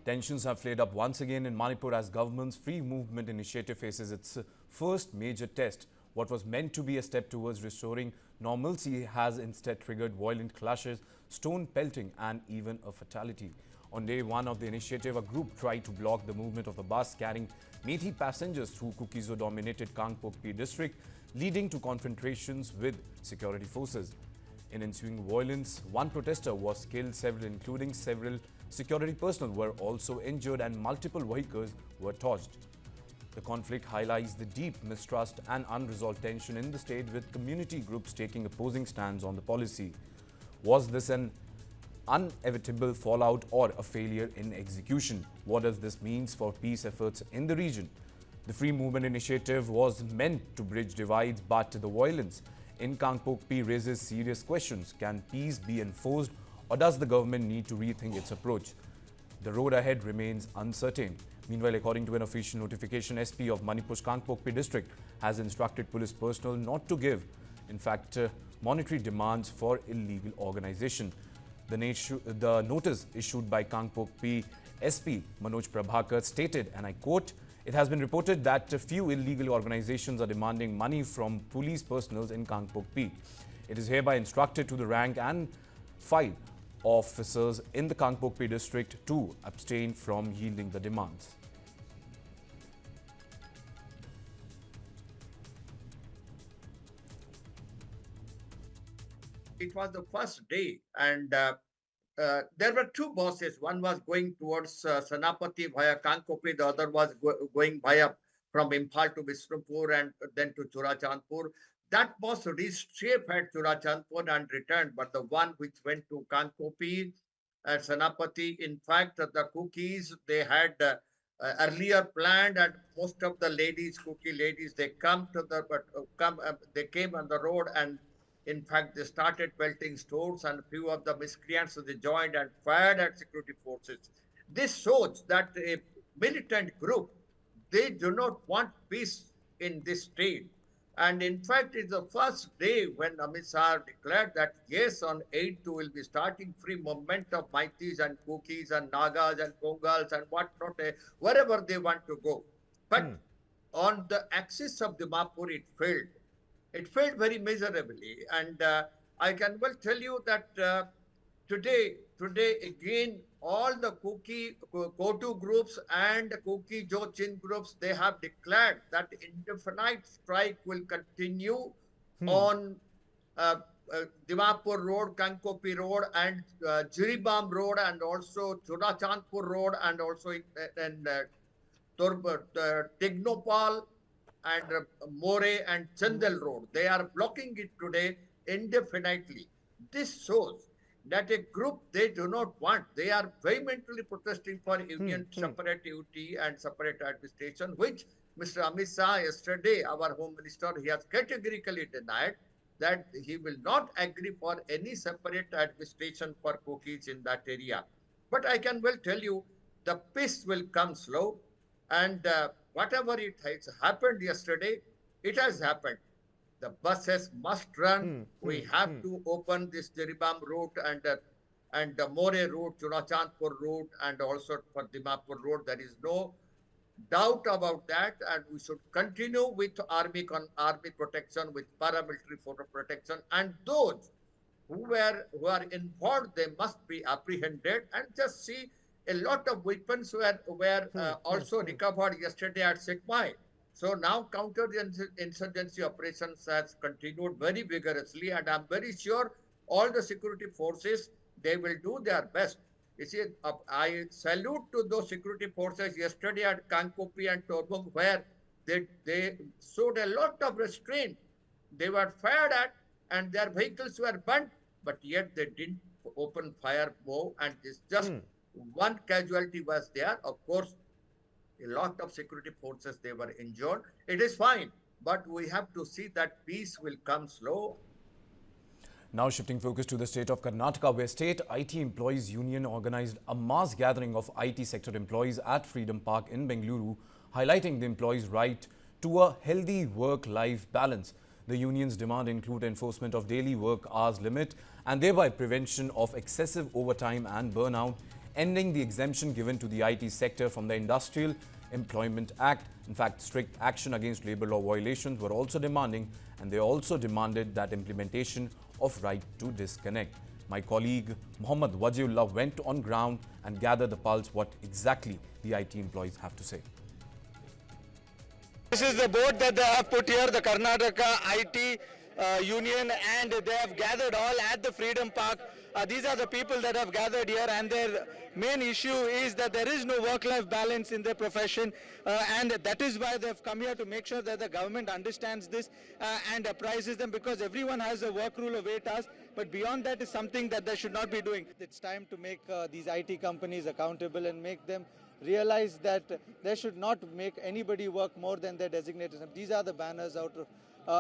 Tensions have flared up once again in Manipur as government's free movement initiative faces its first major test. What was meant to be a step towards restoring normalcy has instead triggered violent clashes, stone pelting and even a fatality. On day one of the initiative, a group tried to block the movement of the bus carrying Methi passengers through Kuki-dominated Kangpokpi district, leading to confrontations with security forces. In ensuing violence, one protester was killed, including several security personnel were also injured and multiple vehicles were torched. The conflict highlights the deep mistrust and unresolved tension in the state, with community groups taking opposing stands on the policy. Was this an inevitable fallout or a failure in execution? What does this mean for peace efforts in the region? The Free Movement Initiative was meant to bridge divides, but the violence in Kangpokpi raises serious questions. Can peace be enforced, or does the government need to rethink its approach? The road ahead remains uncertain. Meanwhile, according to an official notification, SP of Manipur's Kangpokpi district has instructed police personnel not to give, in fact, monetary demands for illegal organization. The notice issued by Kangpokpi SP Manoj Prabhakar stated, and I quote, "It has been reported that a few illegal organizations are demanding money from police personnel in Kangpokpi. It is hereby instructed to the rank and file officers in the Kangpokpi district to abstain from yielding the demands." It was the first day, and there were two buses. One was going towards Sanapati via Kangpokpi, the other was going via from Imphal to Bishnupur and then to Churachandpur. That bus reached safe at Churachandpur and returned, but the one which went to Kangpokpi and Sanapati, in fact, the cookies they had earlier planned, and most of the ladies, cookie ladies, they they came on the road, and in fact, they started pelting stones, and few of the miscreants they joined and fired at security forces. This shows that a militant group, they do not want peace in this state. And in fact, it's the first day when Amit Shah declared that yes, on 8th we will be starting free movement of Maitis and Kukis and Nagas and Kongals and whatnot, wherever they want to go. But on the axis of Dimapur, it failed. It failed very miserably, and I can well tell you that today again, all the Kotu groups and Kuki Jochin groups, they have declared that indefinite strike will continue on Dimapur Road, Kangpokpi Road, and Jiribam Road, and also Churachandpur Road, and also in Tignopal and More and Chandel Road. They are blocking it today indefinitely. This shows that a group they do not want. They are vehemently protesting for union separate duty and separate administration, which Mr. Amit Shah yesterday, our Home Minister, he has categorically denied that he will not agree for any separate administration for cookies in that area. But I can well tell you, the peace will come slow, and whatever it has happened yesterday, it has happened. The buses must run. We have to open this Jiribam route and the More route, Churachandpur route, and also for Dimapur road. There is no doubt about that, and we should continue with army protection, with paramilitary protection, and those who are involved, they must be apprehended. And just see, a lot of weapons were also recovered yesterday at Sekmai. So now counter-insurgency operations has continued very vigorously, and I'm very sure all the security forces, they will do their best. You see, I salute to those security forces yesterday at Kangpokpi and Torbung, where they showed a lot of restraint. They were fired at, and their vehicles were burnt, but yet they didn't open fire more, and it's just one casualty was there. Of course, a lot of security forces, they were injured. It is fine, but we have to see that peace will come slow. Now shifting focus to the state of Karnataka, where State IT Employees Union organized a mass gathering of IT sector employees at Freedom Park in Bengaluru, highlighting the employees' right to a healthy work-life balance. The union's demand include enforcement of daily work hours limit and thereby prevention of excessive overtime and burnout. ending the exemption given to the IT sector from the Industrial Employment Act. In fact, strict action against labour law violations were also demanding, and they also demanded that implementation of right to disconnect. My colleague Mohammad Wajiullah went on ground and gathered the pulse what exactly the IT employees have to say. This is the board that they have put here, the Karnataka IT Union, and they have gathered all at the Freedom Park. These are the people that have gathered here, and their main issue is that there is no work-life balance in their profession, and that is why they have come here to make sure that the government understands this and apprises them, because everyone has a work rule of 8 hours, but beyond that is something that they should not be doing. It's time to make these IT companies accountable and make them realize that they should not make anybody work more than their designated time. These are the banners out of,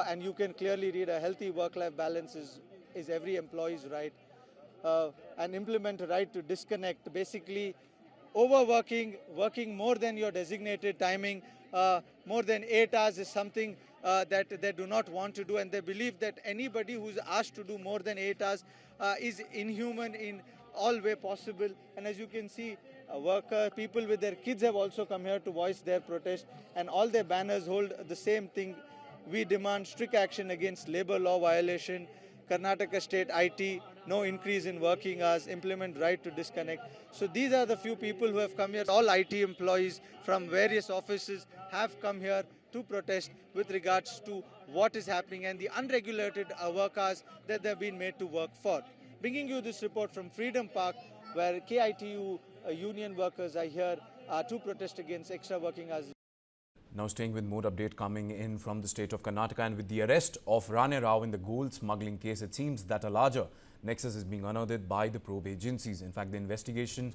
and you can clearly read a healthy work-life balance is every employee's right. And implement a right to disconnect. Basically, overworking, working more than your designated timing, more than 8 hours is something that they do not want to do, and they believe that anybody who's asked to do more than 8 hours is inhuman in all way possible. And as you can see, people with their kids have also come here to voice their protest, and all their banners hold the same thing. We demand strict action against labour law violation, Karnataka State IT, no increase in working hours, implement right to disconnect. So these are the few people who have come here. All IT employees from various offices have come here to protest with regards to what is happening and the unregulated work hours that they've been made to work for. Bringing you this report from Freedom Park, where KITU union workers are here to protest against extra working hours. Now staying with more update coming in from the state of Karnataka, and with the arrest of Ranya Rao in the gold smuggling case, it seems that a larger nexus is being unearthed by the probe agencies. In fact, the investigation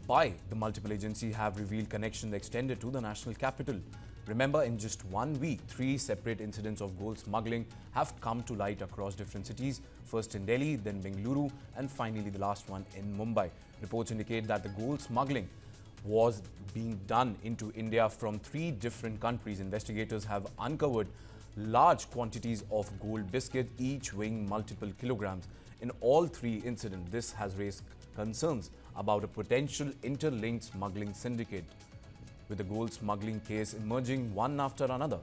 by the multiple agencies have revealed connections extended to the national capital. Remember, in just 1 week, 3 separate incidents of gold smuggling have come to light across different cities. First in Delhi, then Bengaluru, and finally the last one in Mumbai. Reports indicate that the gold smuggling was being done into India from 3 different countries. Investigators have uncovered large quantities of gold biscuit, each weighing multiple kilograms. In all 3 incidents, this has raised concerns about a potential interlinked smuggling syndicate. With the gold smuggling case emerging one after another,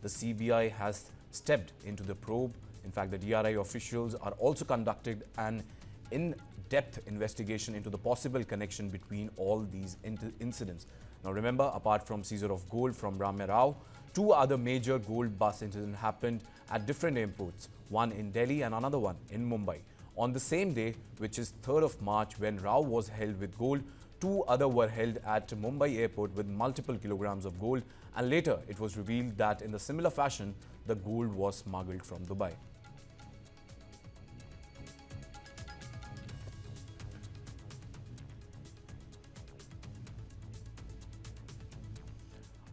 the CBI has stepped into the probe. In fact, the DRI officials are also conducting an in-depth investigation into the possible connection between all these incidents. Now remember, apart from seizure of gold from Ranya Rao, 2 other major gold bust incidents happened at different airports, one in Delhi and another one in Mumbai. On the same day, which is 3rd of March, when Rao was held with gold, 2 others were held at Mumbai airport with multiple kilograms of gold, and later it was revealed that in the similar fashion, the gold was smuggled from Dubai.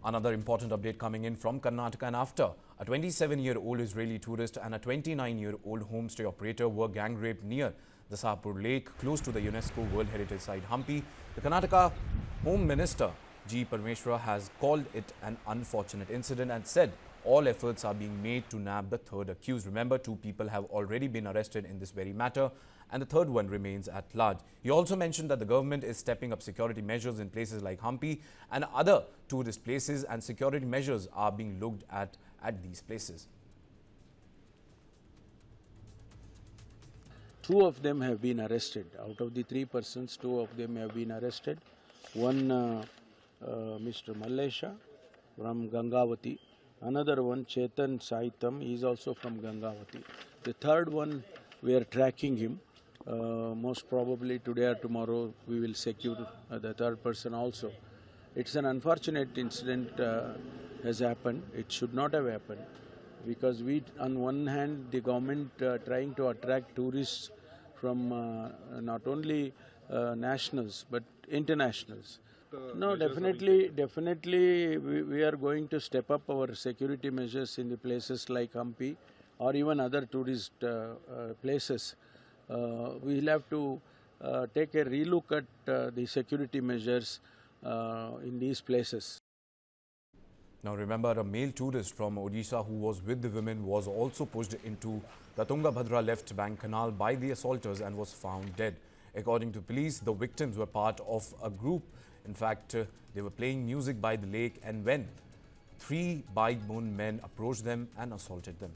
Another important update coming in from Karnataka, and after a 27-year-old Israeli tourist and a 29-year-old homestay operator were gang raped near the Sapur Lake, close to the UNESCO World Heritage Site Hampi, the Karnataka Home Minister G. Parmeshwara has called it an unfortunate incident and said all efforts are being made to nab the 3rd accused. Remember, 2 people have already been arrested in this very matter, and the 3rd one remains at large. He also mentioned that the government is stepping up security measures in places like Hampi and other tourist places, and security measures are being looked at these places. 2 of them have been arrested. Out of the 3 persons, 2 of them have been arrested. One, Mr. Mallesha from Gangavati. Another one, Chetan Saitam, is also from Gangavati. The 3rd one, we are tracking him. Most probably today or tomorrow we will secure the 3rd person also. It's an unfortunate incident has happened. It should not have happened, because we, on one hand, the government trying to attract tourists from not only nationals but internationals. No, definitely we are going to step up our security measures in the places like Hampi or even other tourist places. We'll have to take a relook at the security measures in these places. Now remember, a male tourist from Odisha who was with the women was also pushed into the Tungabhadra left bank canal by the assaulters and was found dead. According to police, the victims were part of a group. In fact, they were playing music by the lake, and when 3 bike-bound men approached them and assaulted them.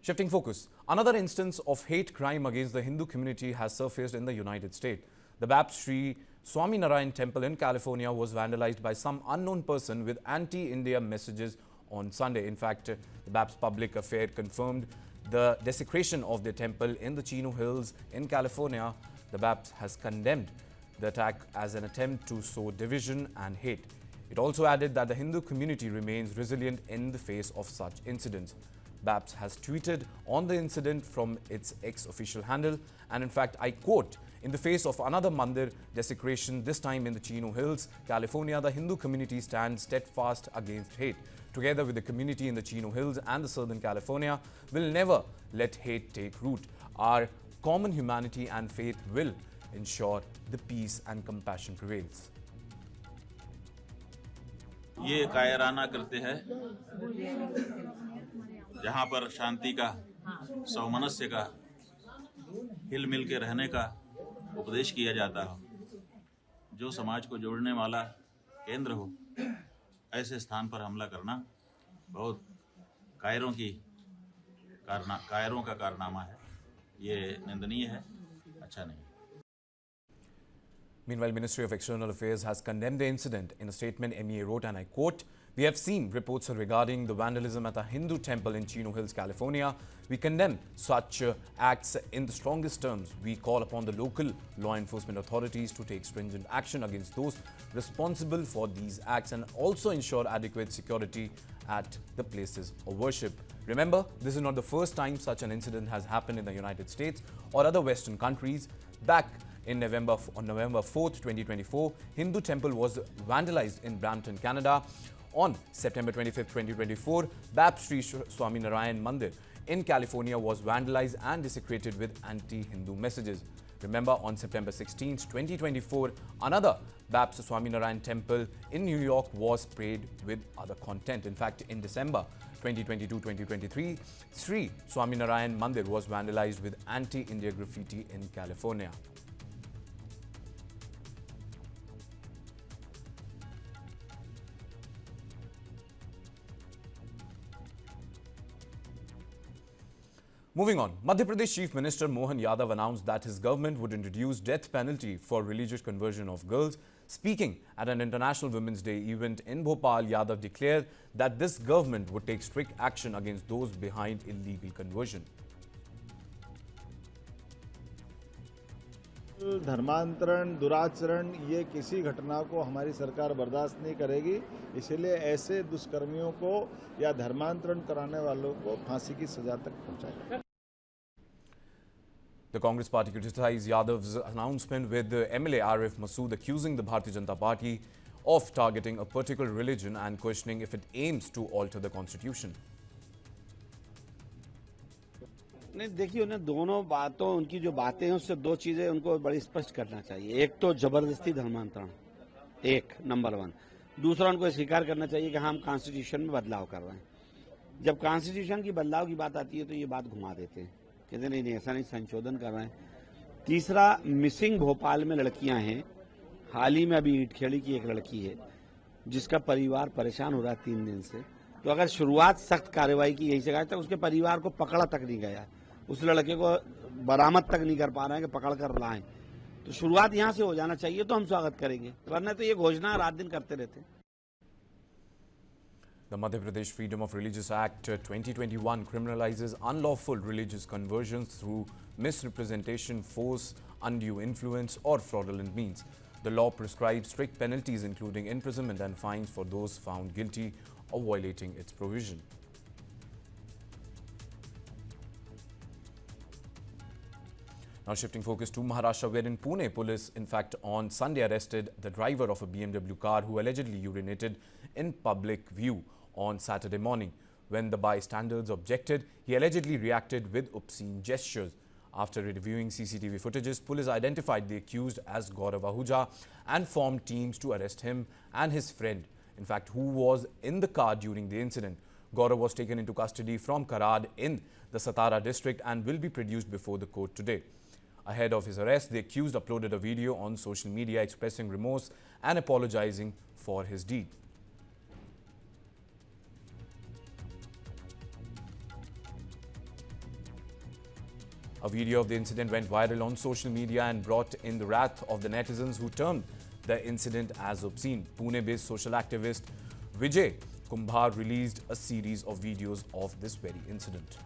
Shifting focus, another instance of hate crime against the Hindu community has surfaced in the United States. The Baptist Sri Swaminarayan temple in California was vandalized by some unknown person with anti-India messages on Sunday. In fact, the Baptist Public Affairs confirmed the desecration of the temple in the Chino Hills in California. The Baptist has condemned the attack as an attempt to sow division and hate. It also added that the Hindu community remains resilient in the face of such incidents. Baptist has tweeted on the incident from its ex-official handle, and in fact, I quote, "In the face of another mandir desecration, this time in the Chino Hills, California, the Hindu community stands steadfast against hate. Together with the community in the Chino Hills and the Southern California, will never let hate take root. Our common humanity and faith will ensure the peace and compassion prevails." ये कायराना करते हैं जहाँ पर शांति का, सौमनस्य का, हिल मिल के रहने का उपदेश किया जाता हो, जो समाज को जोड़ने वाला केंद्र हो, ऐसे स्थान पर हमला करना बहुत कायरों का कारनामा है। ये निंदनीय है, अच्छा नहीं। Meanwhile, Ministry of External Affairs has condemned the incident. In a statement, MEA wrote, and I quote, "We have seen reports regarding the vandalism at a Hindu temple in Chino Hills, California. We condemn such acts in the strongest terms. We call upon the local law enforcement authorities to take stringent action against those responsible for these acts and also ensure adequate security at the places of worship." Remember, this is not the first time such an incident has happened in the United States or other Western countries. Back on November 4th, 2024, Hindu temple was vandalized in Brampton, Canada. On September 25th, 2024, Baptist Sri Swaminarayan Mandir in California was vandalized and desecrated with anti-Hindu messages. Remember, on September 16th, 2024, another Baptist Swaminarayan temple in New York was sprayed with other content. In fact, in December 2022-2023, Sri Swaminarayan Mandir was vandalized with anti-India graffiti in California. Moving on, Madhya Pradesh Chief Minister Mohan Yadav announced that his government would introduce death penalty for religious conversion of girls. Speaking at an International Women's Day event in Bhopal, Yadav declared that this government would take strict action against those behind illegal conversion. धर्मांतरण, दुराचरण, ये किसी घटना को हमारी सरकार बर्दाश्त नहीं करेगी। इसलिए ऐसे दुष्कर्मियों को या धर्मांतरण कराने वालों को फांसी की सजा तक पहुंचाएगी। The Congress party criticized Yadav's announcement, with the MLA Arif Masood accusing the Bharatiya Janata Party of targeting a particular religion and questioning if it aims to alter the constitution. नहीं, देखिए उन्हें दोनों बातों, उनकी जो बातें हैं उससे दो चीजें उनको बड़ी स्पष्ट करना चाहिए। एक तो जबरदस्ती धर्मांतरण, एक नंबर 1। दूसरा, उनको स्वीकार करना चाहिए कि हम कॉन्स्टिट्यूशन में बदलाव कर रहे हैं। जब कॉन्स्टिट्यूशन की बदलाव की बात आती है तो ये बात घुमा देते हैं, कहते नहीं ऐसा नहीं, संशोधन कर रहे हैं। तीसरा, मिसिंग भोपाल में लड़कियां हैं। हाल ही में अभी ईटखेड़ी की एक लड़की है जिसका परिवार परेशान हो रहा है 3 दिन से। तो अगर शुरुआत सख्त कार्रवाई की यही से तक उसके परिवार को पकड़ा तक नहीं गया, उस लड़के को बरामद तक नहीं कर पा रहे हैं कि पकड़ कर लाएं, तो शुरुआत यहां से हो जाना चाहिए, तो हम स्वागत करेंगे। वरना तो ये घोषणा रात दिन करते रहते हैं। The Madhya Pradesh Freedom of Religious Act 2021 criminalizes unlawful religious conversions through misrepresentation, force, undue influence or fraudulent means. The law prescribes strict penalties including imprisonment and fines for those found guilty of violating its provision. Now shifting focus to Maharashtra, where in Pune, police in fact on Sunday arrested the driver of a BMW car who allegedly urinated in public view on Saturday morning. When the bystanders objected, he allegedly reacted with obscene gestures. After reviewing CCTV footages, police identified the accused as Gaurav Ahuja and formed teams to arrest him and his friend, in fact, who was in the car during the incident. Gaurav was taken into custody from Karad in the Satara district and will be produced before the court today. Ahead of his arrest, the accused uploaded a video on social media expressing remorse and apologizing for his deed. A video of the incident went viral on social media and brought in the wrath of the netizens who termed the incident as obscene. Pune-based social activist Vijay Kumbhar released a series of videos of this very incident.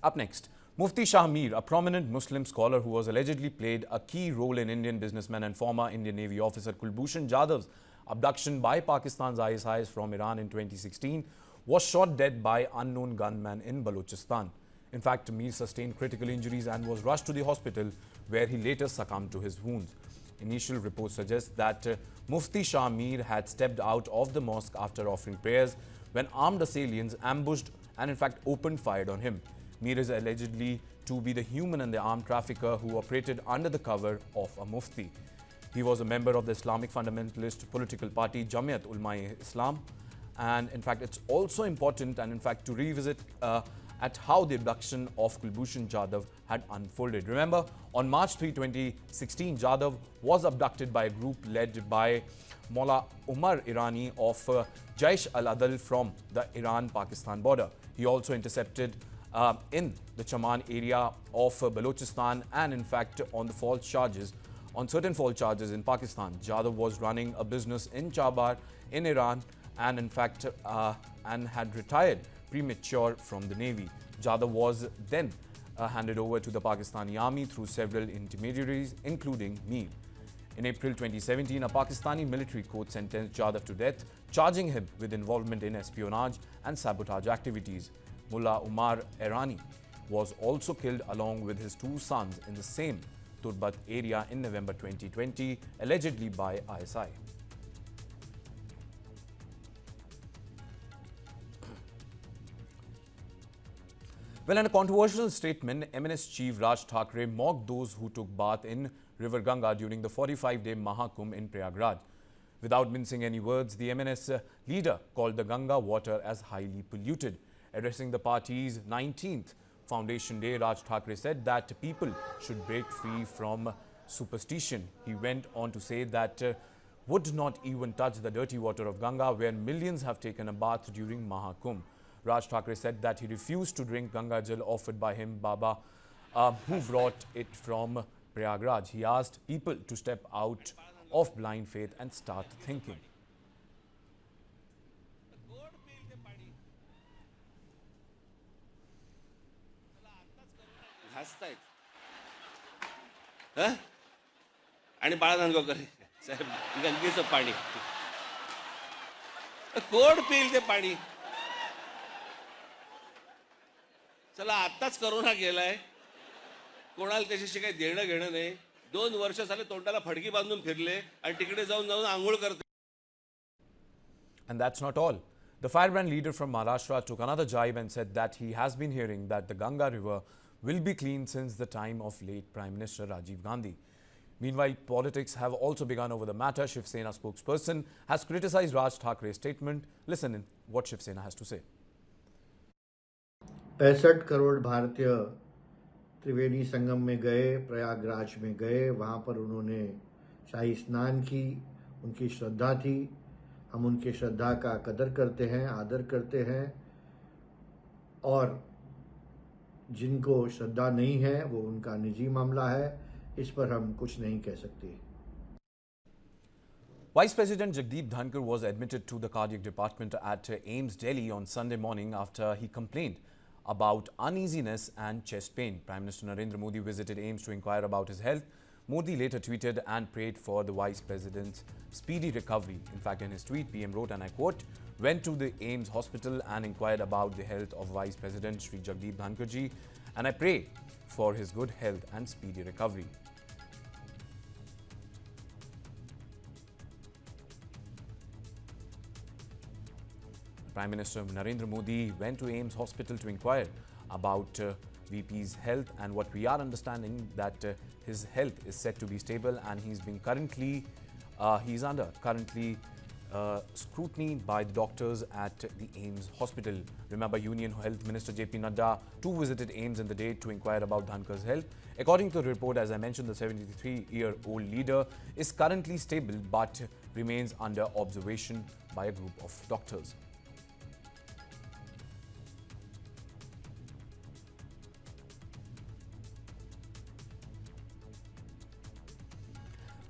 Up next, Mufti Shah Mir, a prominent Muslim scholar who was allegedly played a key role in Indian businessman and former Indian Navy officer Kulbhushan Jadhav's abduction by Pakistan's ISIS from Iran in 2016, was shot dead by unknown gunman in Balochistan. In fact, Mir sustained critical injuries and was rushed to the hospital where he later succumbed to his wounds. Initial reports suggest that Mufti Shah Mir had stepped out of the mosque after offering prayers when armed assailants ambushed and in fact opened fire on him. Mir is allegedly to be the human and the armed trafficker who operated under the cover of a mufti. He was a member of the Islamic fundamentalist political party Jamiat Ulama-e-Islam. And in fact, it's also important and in fact to revisit at how the abduction of Kulbhushan Jadhav had unfolded. Remember, on March 3, 2016, Jadhav was abducted by a group led by Mullah Umar Irani of Jaish al-Adl from the Iran-Pakistan border. He also intercepted in the Chaman area of Balochistan and in fact on certain false charges in Pakistan. Jadhav was running a business in Chabar in Iran and in fact and had retired premature from the Navy. Jadhav was then handed over to the Pakistani army through several intermediaries including Mir. In April 2017, a Pakistani military court sentenced Jadhav to death, charging him with involvement in espionage and sabotage activities. Mullah Umar Irani was also killed along with his two sons in the same Turbat area in November 2020, allegedly by ISI. Well, in a controversial statement, MNS chief Raj Thackeray mocked those who took bath in River Ganga during the 45-day Mahakumbh in Prayagraj. Without mincing any words, the MNS leader called the Ganga water as highly polluted. Addressing the party's 19th Foundation Day, Raj Thackeray said that people should break free from superstition. He went on to say that would not even touch the dirty water of Ganga where millions have taken a bath during Mahakumbh. Raj Thackeray said that he refused to drink Ganga Jal offered by him Baba who brought it from Prayagraj. He asked people to step out of blind faith and start thinking. आणि बाळानंदगावकर साहेब गंगेचं पाणी कोण पिईल ते पाणी चला आत्ताच corona गेलाय कोणाला त्याच्याशी काही देणं घेणं नाही 2 वर्ष झाले तोंडाला फडकी बांधून फिरले आणि तिकडे जाऊन आंघोळ करते. And that's not all. The firebrand leader from Maharashtra took another jibe and said that he has been hearing that the Ganga river will be clean since the time of late Prime Minister Rajiv Gandhi. Meanwhile, politics have also begun over the matter. Shiv Sena spokesperson has criticized Raj Thackeray's statement. Listen in what Shiv Sena has to say. 65 crore भारतीय त्रिवेणी संगम में गए, प्रयागराज में गए, वहाँ पर उन्होंने शाही स्नान की, उनकी श्रद्धा थी. हम उनकी श्रद्धा का कदर करते हैं, आदर करते हैं और जिनको श्रद्धा नहीं है वो उनका निजी मामला है, इस पर हम कुछ नहीं कह सकते. Vice President Jagdeep Dhankhar was admitted to the cardiac department at AIIMS Delhi on Sunday morning after he complained about uneasiness and chest pain. Prime Minister Narendra Modi visited AIIMS to inquire about his health. Modi later tweeted and prayed for the Vice President's speedy recovery. In fact, in his tweet, PM wrote, and I quote, "Went to the AIIMS hospital and inquired about the health of Vice President Shri Jagdeep Dhankhar ji, and I pray for his good health and speedy recovery." Prime Minister Narendra Modi went to AIIMS Hospital to inquire about VP's health, and what we are understanding that his health is said to be stable and he's under scrutiny by the doctors at the AIIMS hospital. Remember, Union Health Minister JP Nadda too visited AIIMS in the day to inquire about Dhankhar's health. According to the report, as I mentioned, the 73-year-old leader is currently stable but remains under observation by a group of doctors.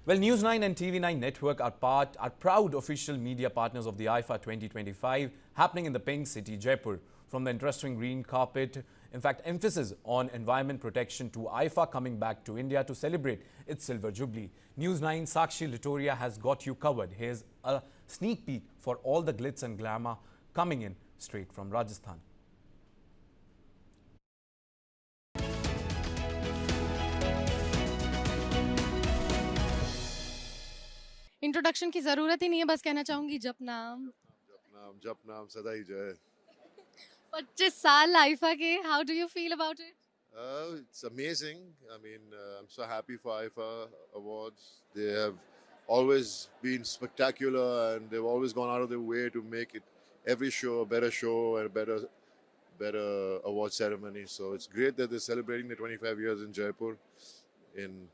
Well, News9 and TV9 Network are proud official media partners of the IIFA 2025 happening in the Pink City, Jaipur. From the interesting green carpet, in fact, emphasis on environment protection, to IIFA coming back to India to celebrate its silver jubilee. News9 Sakshi Litoria has got you covered. Here's a sneak peek for all the glitz and glamour coming in straight from Rajasthan. Introduction की जरूरत ही नहीं है, बस कहना चाहूंगी जप नाम सदा ही जय. 25 साल आईफा के. How do you feel about it? It's amazing. I mean, I'm so happy for IIFA Awards. They have always been spectacular and they've always gone out of their way to make it every show a better show and a better award ceremony. So it's great that they're celebrating the 25 years in Jaipur. In,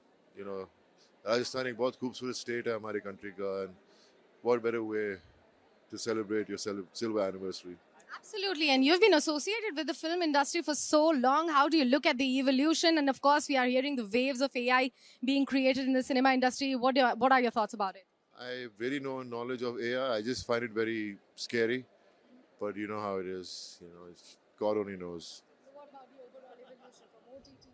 Rajasthan एक बहुत खूबसूरत state है हमारी country का, and what better way to celebrate your silver anniversary. Absolutely, and you've been associated with the film industry for so long. How do you look at the evolution? And of course, we are hearing the waves of AI being created in the cinema industry. What are your thoughts about it? I have very no knowledge of AI. I just find it very scary, but you know how it is. God only knows. What about the overall evolution from OTTs?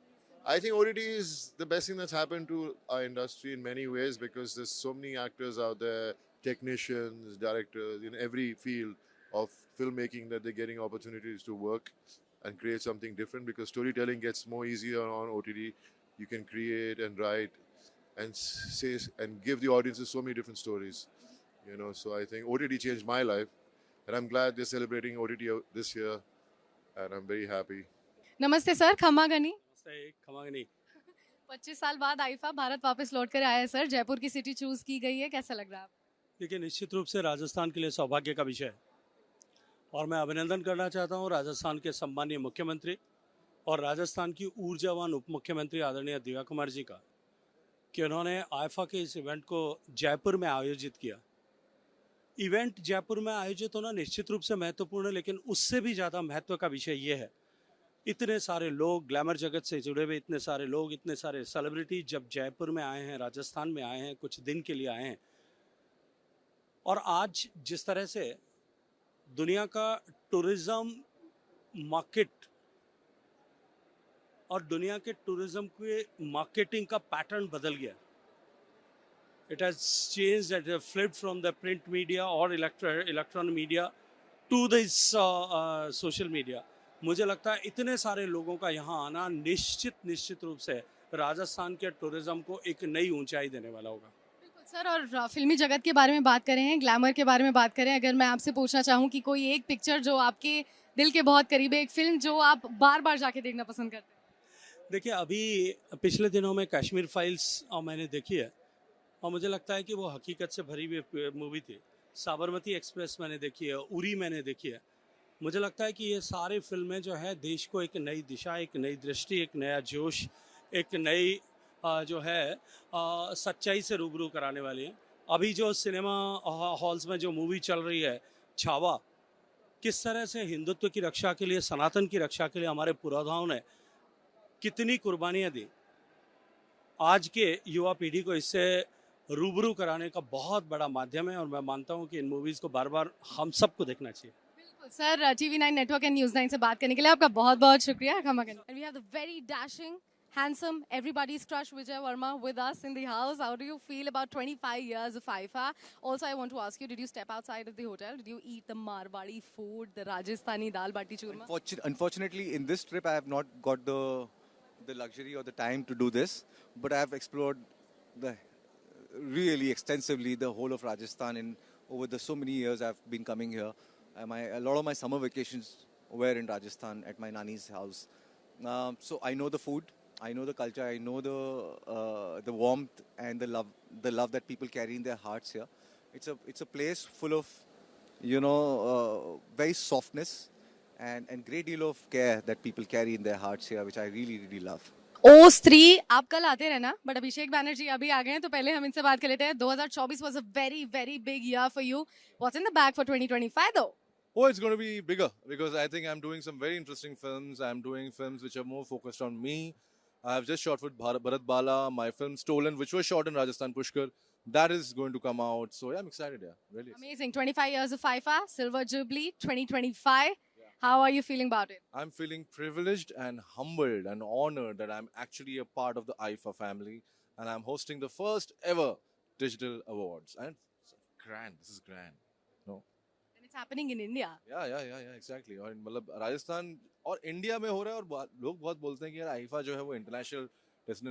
I think OTT is the best thing that's happened to our industry in many ways, because there's so many actors out there, technicians, directors, in every field of filmmaking, that they're getting opportunities to work and create something different, because storytelling gets more easier on OTT. You can create and write and say and give the audiences so many different stories. So I think OTT changed my life, and I'm glad they're celebrating OTT this year, and I'm very happy. नमस्ते sir, खमा गनी. 25 साल बाद IIFA Bharat वापस लौट कर आया है sir. Jaipur की सिटी चूज की गई है, कैसा लग रहा है आप? देखिए, निश्चित रूप से राजस्थान के लिए सौभाग्य का विषय है और मैं अभिनंदन करना चाहता हूं राजस्थान के सम्मानीय मुख्यमंत्री और राजस्थान की ऊर्जावान उप मुख्यमंत्री आदरणीय दिव्या कुमार जी का, कि उन्होंने आईफा के इस इवेंट को जयपुर में आयोजित किया. इवेंट जयपुर में आयोजित होना निश्चित रूप से महत्वपूर्ण है, लेकिन उससे भी ज़्यादा महत्व का विषय ये है, इतने सारे लोग ग्लैमर जगत से जुड़े हुए, इतने सारे लोग, इतने सारे सेलिब्रिटी जब जयपुर में आए हैं, राजस्थान में आए हैं, कुछ दिन के लिए आए हैं, और आज जिस तरह से दुनिया का टूरिज्म मार्केट और दुनिया के टूरिज्म के मार्केटिंग का पैटर्न बदल गया. It has changed, it has flipped from the print media or electronic media to this social media. मुझे लगता है इतने सारे लोगों का यहाँ आना निश्चित रूप से राजस्थान के टूरिज्म को एक नई ऊंचाई देने वाला होगा. बिल्कुल सर, और फिल्मी जगत के बारे में बात करें, ग्लैमर के बारे में बात करें, अगर मैं आपसे पूछना चाहूँ कि कोई एक पिक्चर जो आपके दिल के बहुत करीब है, एक फिल्म जो आप बार बार जाके देखना पसंद करते हैं? देखिए, अभी पिछले दिनों में कश्मीर फाइल्स मैंने देखी है और मुझे लगता है कि वो हकीकत से भरी हुई मूवी थी. साबरमती एक्सप्रेस मैंने देखी है, उरी मैंने देखी है. मुझे लगता है कि ये सारी फिल्में जो है देश को एक नई दिशा, एक नई दृष्टि, एक नया जोश, एक नई जो है सच्चाई से रूबरू कराने वाली हैं. अभी जो सिनेमा हॉल्स में जो मूवी चल रही है छावा, किस तरह से हिंदुत्व की रक्षा के लिए, सनातन की रक्षा के लिए हमारे पुरोधाओं ने कितनी कुर्बानियाँ दी, आज के युवा पीढ़ी को इससे रूबरू कराने का बहुत बड़ा माध्यम है और मैं मानता हूँ कि इन मूवीज़ को बार बार हम सबको देखना चाहिए. Sir, TV9 network and News9 से बात करने के लिए आपका बहुत बहुत शुक्रिया. We have the very dashing, handsome, everybody's crush Vijay Verma with us in the house. How do you feel about 25 years of IIFA? Also, I want to ask you, did you step outside of the hotel? Did you eat the Marwadi food, the Rajasthani dal bati churma? Unfortunately, in this trip, I have not got the luxury or the time to do this, but I have explored really extensively the whole of Rajasthan, and over the so many years I've been coming here. A lot of my summer vacations were in Rajasthan at my nani's house. So I know the food, I know the culture, I know the warmth and the love that people carry in their hearts here. It's a place full of, very softness and great deal of care that people carry in their hearts here, which I really, really love. ओ स्त्री आप कल आते रहना but अभिषेक बैनर्जी अभी आ गए हैं तो पहले हम इनसे बात कर लेते हैं 2024 was a very very big year for you. What's in the bag for 2025 though? Oh, it's going to be bigger because I think I'm doing some very interesting films. I'm doing films which are more focused on me. I have just shot with Bharat Bala, my film Stolen, which was shot in Rajasthan Pushkar. That is going to come out. So yeah, I'm excited. Yeah, really. Amazing. 25 years of IIFA, Silver Jubilee, 2025. How are you feeling about it? I'm feeling privileged and humbled and honored that I'm actually a part of the IIFA family and I'm hosting the first ever digital awards. And it's grand. This is grand. No. And it's happening in India. Yeah, exactly. और मतलब राजस्थान और India में हो रहा है और लोग बहुत बोलते हैं कि यार आईफा जो है वो इंटरनेशनल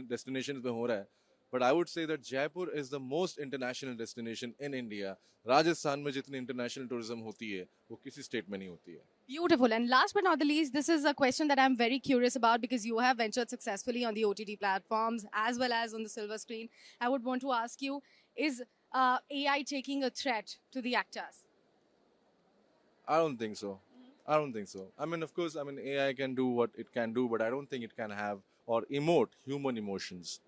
डेस्टिनेशंस में हो रहा है. But I would say that Jaipur is the most international destination in India. Rajasthan में जितनी international tourism होती है, वो किसी state में नहीं होती है. Beautiful. And last but not the least, this is a question that I'm very curious about because you have ventured successfully on the OTT platforms as well as on the silver screen. I would want to ask you, is AI taking a threat to the actors? I don't think so. I don't think so. I mean, of course, AI can do what it can do, but I don't think it can have or emote human emotions.